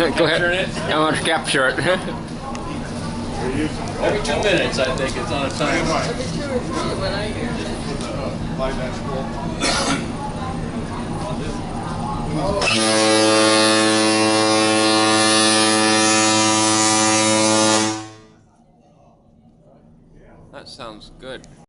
Go ahead. I want to capture it. Every 2 minutes, I think it's on a timer. When I hear That sounds good.